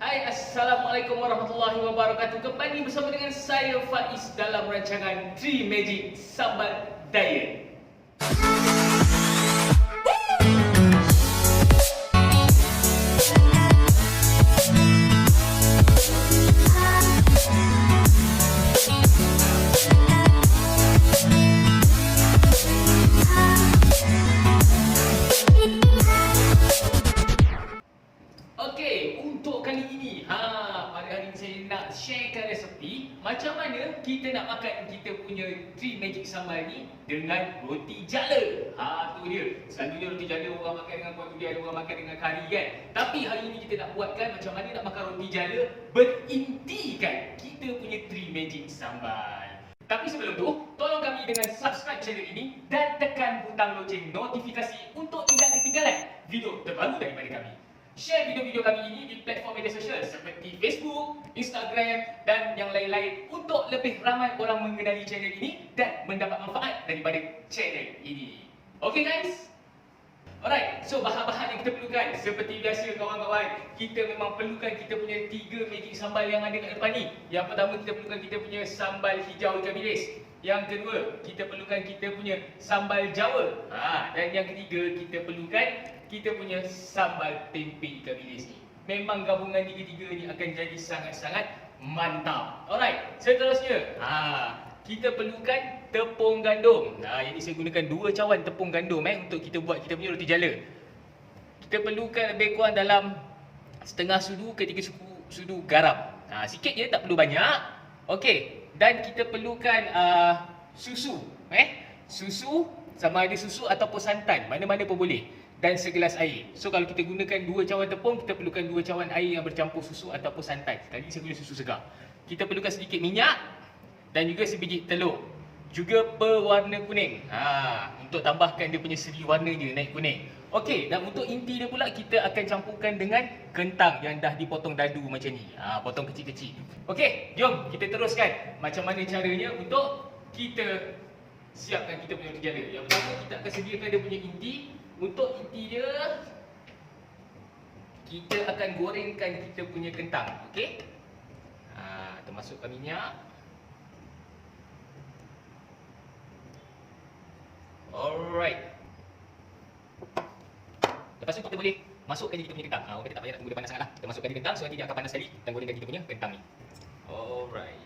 Hai, Assalamualaikum warahmatullahi wabarakatuh. Kembali bersama dengan saya Faiz dalam rancangan Tree Magic Sambal Diet. Okey, untuk kali ini, pada hari ini saya nak sharekan resepi macam mana kita nak makan kita punya Tree Magic Sambal ni dengan roti jala. Tu dia. Selalunya roti jala orang makan dengan kuah durian, orang makan dengan kari kan. Tapi hari ini kita nak buatkan macam mana nak makan roti jala berintikan kita punya Tree Magic Sambal. Tapi sebelum tu, tolong kami dengan subscribe channel ini dan tekan butang loceng notifikasi untuk tidak ketinggalan video terbaru daripada kami. Share video-video kami ini di platform media sosial seperti Facebook, Instagram dan yang lain-lain untuk lebih ramai orang mengenali channel ini dan mendapat manfaat daripada channel ini. Okay guys? Alright, so bahan-bahan yang kita perlukan seperti biasa kawan-kawan, kita memang perlukan kita punya 3 magic sambal yang ada kat depan ni. Yang pertama kita perlukan kita punya sambal hijau ikan bilis. Yang kedua, kita perlukan kita punya sambal Jawa. Dan yang ketiga, kita perlukan kita punya sambal tempe ikan bilis ni. Memang gabungan tiga-tiga ni akan jadi sangat-sangat mantap. Alright, seterusnya, kita perlukan tepung gandum. Ini saya gunakan 2 cawan tepung gandum untuk kita buat kita punya roti jala. Kita perlukan lebih kurang dalam setengah sudu ke 3 sudu garam. Sikit je, tak perlu banyak. Okey. Dan kita perlukan susu. Susu, sama ada susu ataupun santan, mana-mana pun boleh. Dan segelas air. So kalau kita gunakan 2 cawan tepung, kita perlukan 2 cawan air yang bercampur susu ataupun santan. Tadi saya guna susu segar. Kita perlukan sedikit minyak dan juga sebiji telur. Juga berwarna kuning. Untuk tambahkan dia punya seri warna dia naik kuning. Okey, dan untuk inti dia pula kita akan campurkan dengan kentang yang dah dipotong dadu macam ni. Potong kecil-kecil. Okey, jom kita teruskan macam mana caranya untuk kita siapkan kita punya roti jala. Yang pertama kita akan sediakan dia punya inti. Untuk inti dia kita akan gorengkan kita punya kentang. Okey? Kita masukkan minyak. Alright. Lepas tu kita boleh masukkan je kita punya kentang. Orang kata tak payah nak tunggu dia panas sangatlah. Kita masukkan je kentang, so nanti dia akan panas sekali dan gorengkan kita punya kentang ni. Alright.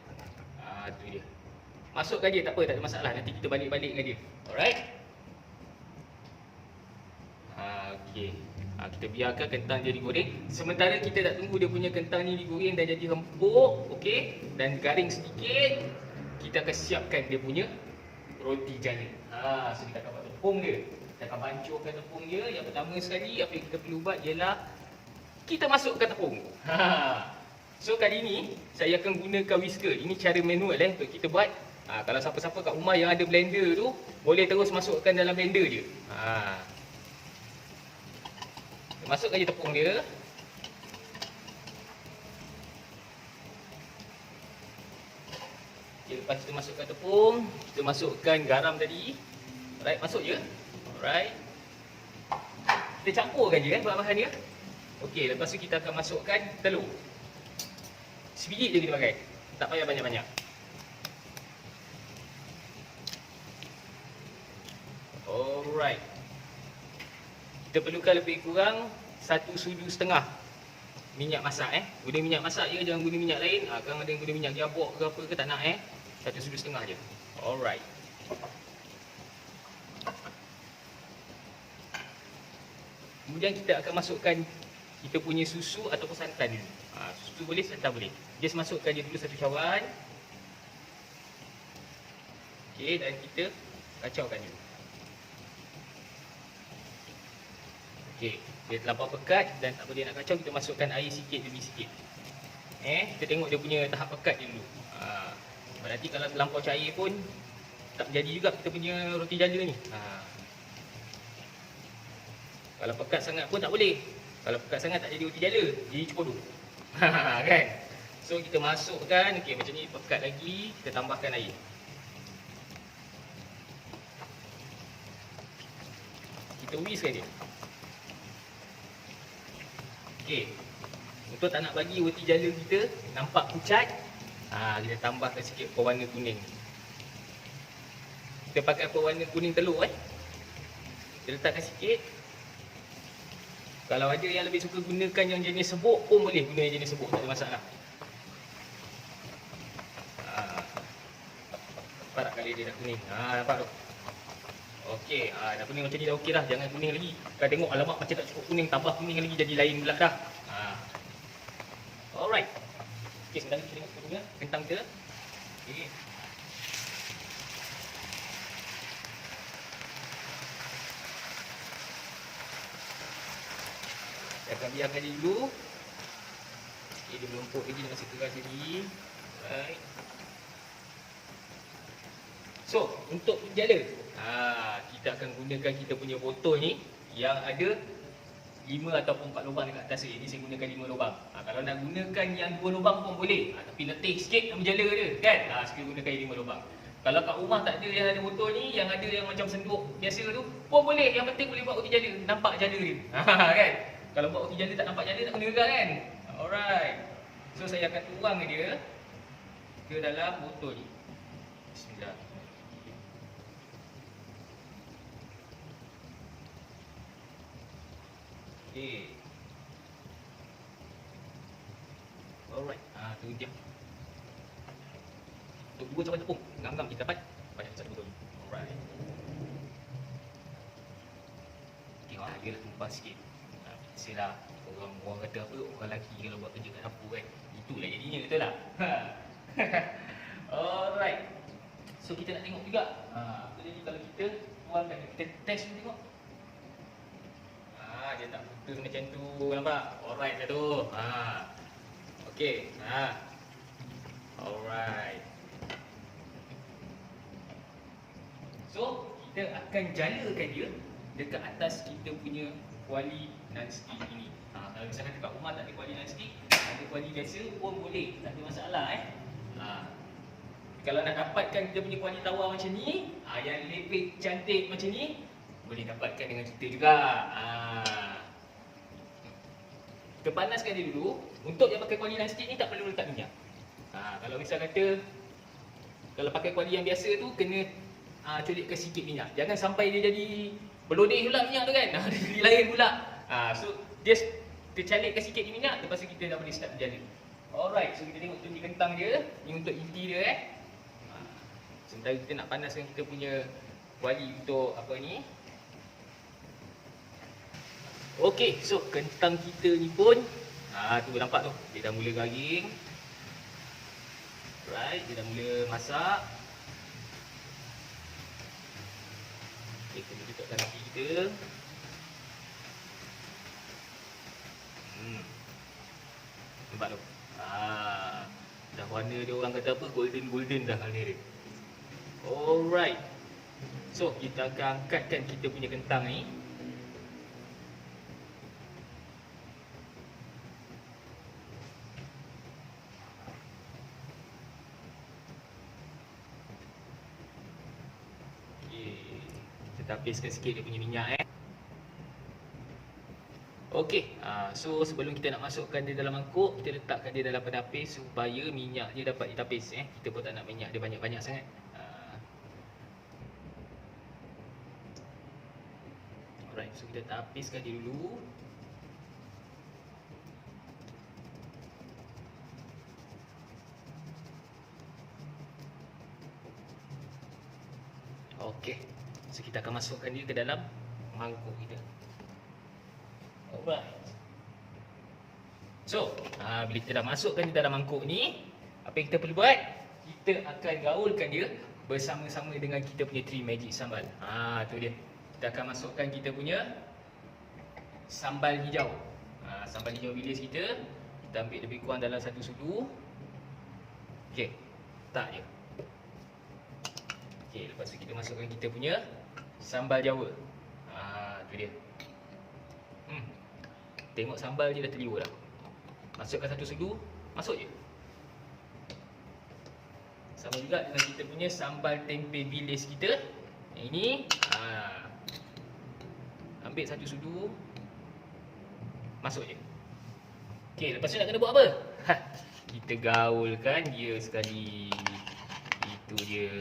Tu dia. Masukkan je, tak apa, tak ada masalah. Nanti kita balik-balik dengan dia. Alright. Okey. Kita biarkan kentang jadi goreng. Sementara kita nak tunggu dia punya kentang ni digoreng dan jadi empuk, okey, dan garing sedikit, kita akan siapkan dia punya roti jala. So kita akan buat tepung dia. Kita akan bancuhkan tepung dia. Yang pertama sekali apa yang kita perlu buat ialah kita masukkan tepung. So kali ni saya akan gunakan whisker. Ini cara manual untuk kita buat. Kalau siapa-siapa kat rumah yang ada blender tu, boleh terus masukkan dalam blender je. Masukkan je tepung dia. Okay, lepas kita masukkan tepung, kita masukkan garam tadi. Alright, masuk je. Alright. Kita campurkan je bahan-bahan dia. Okey, lepas tu kita akan masukkan telur. Sebiji je kita pakai. Tak payah banyak-banyak. Alright. Kita perlukan lebih kurang 1,5 sudu minyak masak Guna minyak masak je, jangan guna minyak lain. Kalau ada yang guna minyak diabok ke apa ke tak nak 1,5 sudu je. Alright. Kemudian kita akan masukkan kita punya susu ataupun santan dulu. Susu boleh, santan boleh. Just masukkan je dulu 1 cawan. Okey, dan kita kacaukan dulu. Okey, dia terlampau pekat dan tak boleh nak kacau, kita masukkan air sikit demi sikit. Kita tengok dia punya tahap pekat je dulu. Nanti kalau terlampau cair pun tak jadi juga kita punya roti jala ni. Kalau pekat sangat pun tak boleh. Kalau pekat sangat tak jadi roti jala, jadi cepodo. Kan? So kita masukkan, okey macam ni pekat lagi, kita tambahkan air. Kita whiskkan dia. Okey. Untuk tak nak bagi roti jala kita nampak pucat, kita tambahkan sikit pewarna kuning. Kita pakai pewarna kuning telur Kita letakkan sikit. Kalau ada yang lebih suka gunakan yang jenis sebuk pun boleh guna yang jenis sebuk, tak ada masalah. Nampak tak kali dia dah kuning? Nampak tu? Okey, dah kuning macam ni dah okey dah. Jangan kuning lagi. Kalau tengok alamak macam tak cukup kuning, tambah kuning lagi jadi lain pula dah. Alright. Okey, sekarang kita tengok kita kentang kita. Okey. Kita akan biarkan dia dulu. Okey, dia melempuk lagi, dia masih keras lagi. Alright. So, untuk jala, kita akan gunakan kita punya botol ni yang ada 5 ataupun 4 lubang dekat atas ni. Ini saya gunakan 5 lubang. Kalau nak gunakan yang 2 lubang pun boleh. Tapi letih sikit nak berjala dia, kan? Sekali gunakan yang 5 lubang. Kalau kat rumah tak ada yang ada botol ni, yang ada yang macam senduk biasa tu, pun boleh. Yang penting boleh buat roti jala, nampak jala dia. Kan? Kalau buat roti jala tak nampak jala, tak guna gegar kan? Alright. So, saya akan tuang dia ke dalam botol ni. Bismillah. Okay. Alright, tu dia. Untuk 2 cawan tepung, ngam-ngam kita dapat banyak satu botol. Alright. Okay, dia dah tumpah sikit. Biasalah, orang kata apa, orang lelaki kalau buat kerja kat dapur kan, itulah jadinya, betul tak? Alright. So, kita nak tengok juga. Apa jadi kalau kita tuangkan, kita test dulu tengok. Dia tak putus macam tu, nampak? Alright dah tu. Okey. Alright. So, kita akan jalakan dia dekat atas kita punya kuali non-stick ini. Kalau misalkan dekat rumah tak ada kuali non-stick, ada kuali biasa pun boleh, tak ada masalah Kalau nak dapatkan kita punya kuali tawar macam ni, yang lepek cantik macam ni, boleh dapatkan dengan kita juga. Kita panaskan dia dulu. Untuk yang pakai kuali non-stick ni tak perlu letak minyak. Kalau misal kata kalau pakai kuali yang biasa tu kena colekkan sikit minyak. Jangan sampai dia jadi berlodeh pula minyak tu kan. Dia jadi lain pula. So just kita calikkan sikit ni minyak, lepas tu kita dah boleh start berjala. Alright, so kita tengok tinggi kentang dia. Ni untuk inti dia sementara kita nak panaskan kita punya kuali untuk apa ni. Okey, so kentang kita ni pun tu nampak tu, dia dah mula garing. Right, dia dah mula masak. Okey, kita dekatkan api kita. Nampak tu. Dah warna dia orang kata apa, golden dah warna dia. Alright. So, kita akan angkatkan kita punya kentang ni. Tapiskan sikit dia punya minyak Okey, so sebelum kita nak masukkan dia dalam mangkuk, kita letakkan dia dalam penapis supaya minyak dia dapat ditapis Kita pun tak nak minyak dia banyak-banyak sangat. Alright, so kita tapiskan dia dulu. Okey. So kita akan masukkan dia ke dalam mangkuk kita. Alright. So, bila kita dah masukkan dia dalam mangkuk ni, apa yang kita perlu buat? Kita akan gaulkan dia bersama-sama dengan kita punya 3 magic sambal. Tu dia. Kita akan masukkan kita punya sambal hijau. Sambal hijau bilis kita ambil lebih kurang dalam 1 sudu. Okey. Tak je. Okey, lepas tu kita masukkan kita punya sambal Jawa. Tu dia. Tengok sambal je dah terliur dah. Masukkan 1 sudu, masuk je. Sama juga dengan kita punya sambal tempe bilis kita. Ini ambil 1 sudu, masuk je. Okey, lepas tu nak kena buat apa? Kita gaulkan dia sekali. Itu dia.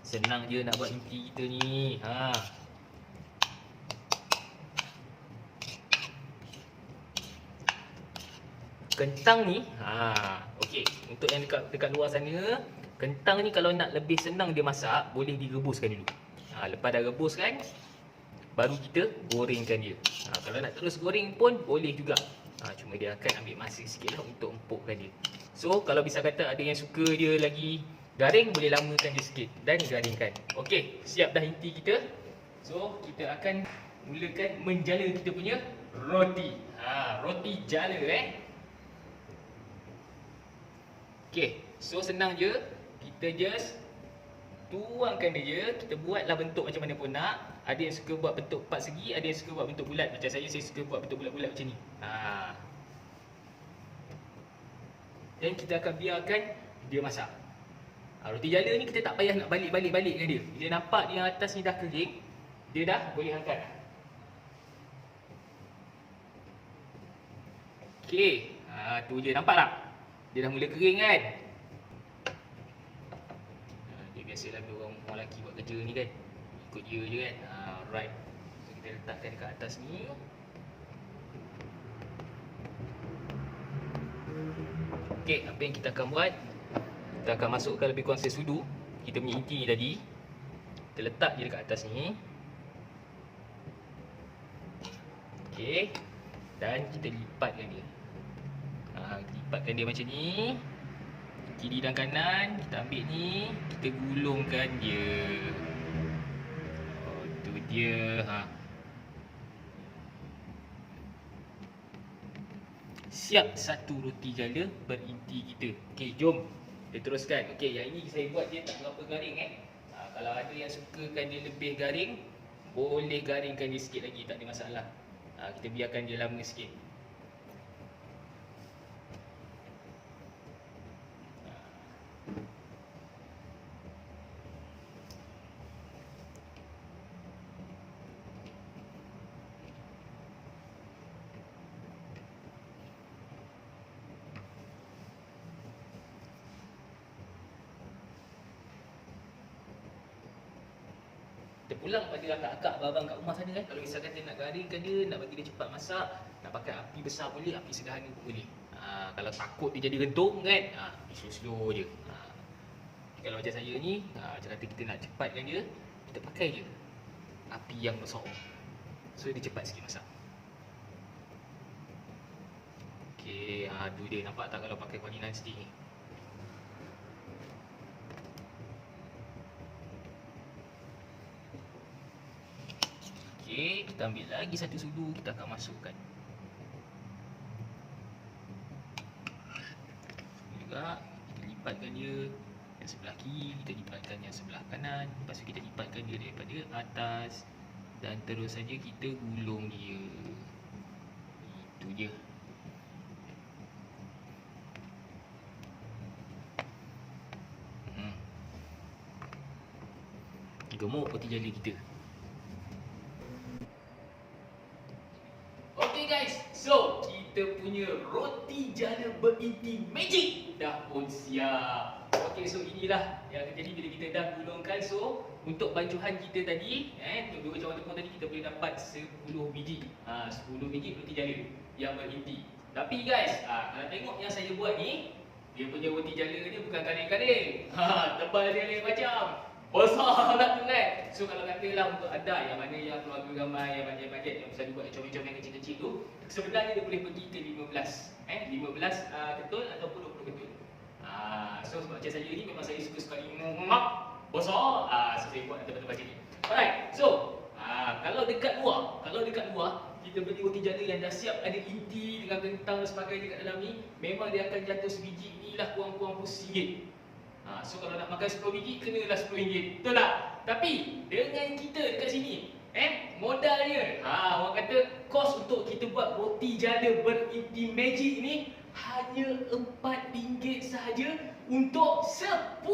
Senang je nak buat inti kita ni. Kentang ni, okey, untuk yang dekat luar sana, kentang ni kalau nak lebih senang dia masak, boleh direbuskan dulu. Lepas dah rebuskan, baru kita gorengkan dia. Kalau nak terus goreng pun boleh juga. Cuma dia akan ambil masa sikit lah untuk empukkan dia. So kalau bisa kata ada yang suka dia lagi garing, boleh lamakan dia sikit dan garingkan. Okey, siap dah inti kita. So kita akan mulakan menjala kita punya roti. Roti jala Okey, so senang je. Kita just tuangkan dia je. Kita buatlah bentuk macam mana pun nak. Ada yang suka buat bentuk 4 segi, ada yang suka buat bentuk bulat. Macam saya suka buat bentuk bulat-bulat macam ni. Dan kita akan biarkan dia masak. Roti jala ni kita tak payah nak balik-balikkan dia. Bila nampak dia atas ni dah kering, dia dah boleh angkat. Okey, tu je, nampak tak? Dia dah mula kering kan? Dia biasalah orang lelaki buat kerja ni kan, ikut dia je kan. Right, so kita letakkan dekat atas ni. Okey, apa yang kita akan buat, kita akan masukkan lebih kurang sesudu kita punya inti ni tadi. Kita letak je dekat atas ni. Okey, dan kita lipatkan dia. Lipatkan dia macam ni, kiri dan kanan. Kita ambil ni, kita gulungkan dia. Tu dia. Siap satu roti jala berinti kita. Okey, jom kita teruskan. Okey, yang ini saya buat dia tak berapa garing Kalau ada yang sukakan dia lebih garing, boleh garingkan dia sikit lagi, tak ada masalah. Kita biarkan dia lama sikit. Kita pulang pada akak-akak, abang kat rumah sana kan. Kalau misalkan dia nak garingkan dia, nak bagi dia cepat masak, nak pakai api besar boleh, api sederhana pun boleh. Kalau takut dia jadi rentung kan, slow-slow je. Kalau macam saya ni, macam kata kita nak cepatkan dia, kita pakai je api yang besar, so dia cepat sikit masak. Okey, tu dia, nampak tak kalau pakai kuali non-stick ni. Okey, kita ambil lagi satu sudu, kita akan masukkan. Juga kita lipatkan dia yang sebelah kiri, kita lipatkan yang sebelah kanan. Lepas tu kita lipatkan dia daripada atas, dan terus saja kita gulung dia. Itu je. Gemuk roti jala kita. Okay guys, so kita punya roti jala berinti magic dah pun siap. Okay, so inilah yang terjadi bila kita dah gulungkan. So untuk bancuhan kita tadi, untuk 2 cawan tepung tadi, kita boleh dapat 10 biji 10 biji roti jala yang berinti. Tapi guys, kalau tengok yang saya buat ni, dia punya roti jala ni bukan garing-garing. Tebal dia lain macam, besar lah tu kan. So kalau katalah untuk anda yang mana yang keluarga ramai, yang bajet-bajet, yang bisa buat comel-comel kecil-kecil tu, sebenarnya dia boleh pergi ke 15 ketul ataupun 20 ketul. So sebab macam saya ni, memang saya suka sekali besar, so saya buat betul-betul macam ni. Alright, so kalau dekat luar kita beli roti jala yang dah siap ada inti dengan kentang dan sebagainya kat dalam ni, memang dia akan jatuh sebiji ni lah kurang-kurang RM10. So kalau nak makan 10 biji, kenalah RM10, betul tak? Tapi dengan kita dekat sini, modalnya, orang kata kos untuk kita buat roti jala berinti magic ni hanya RM4 sahaja untuk 10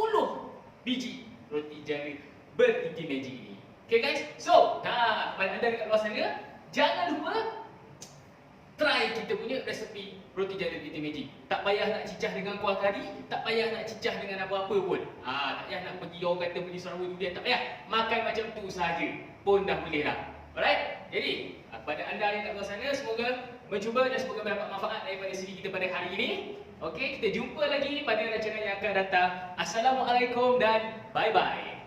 biji roti jala berinti magic ni. Okay guys, so kepada anda dekat luar sana, jangan lupa try kita punya resepi roti jala Beauty Magic. Tak payah nak cicah dengan kuah kari, tak payah nak cicah dengan apa-apa pun. Tak payah nak pergi orang kata pergi Sarawak durian, tak payah. Makan macam tu sahaja pun dah boleh dah. Alright? Jadi, kepada anda yang kat luar sana, semoga mencuba dan semoga mendapat manfaat daripada segi kita pada hari ini. Okey, kita jumpa lagi pada rancangan yang akan datang. Assalamualaikum dan bye-bye.